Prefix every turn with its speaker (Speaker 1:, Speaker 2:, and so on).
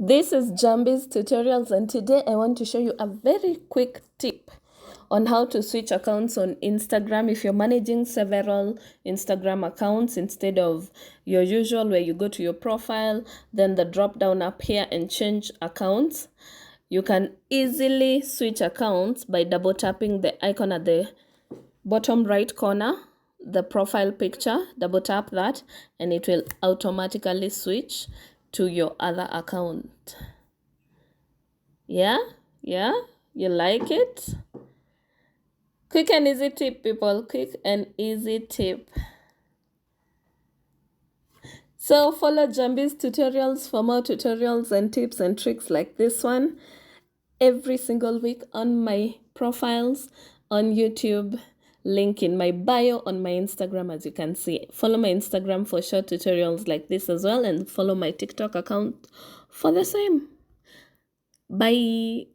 Speaker 1: This is Njambiz Tutorials, and today I want to show you a very quick tip on how to switch accounts on Instagram if you're managing several Instagram accounts instead of your usual where you go to your profile, then the drop down up here and change accounts. You can easily switch accounts by double tapping the icon at the bottom right corner, the profile picture. Double tap that and it will automatically switch to your other account. Yeah, you like it? Quick and easy tip, people. Quick and easy tip. So follow Njambiz Tutorials for more tutorials and tips and tricks like this one every single week on my profiles on YouTube. Link in my bio on my Instagram, as you can see. Follow my Instagram for short tutorials like this as well, and follow my TikTok account for the same. Bye.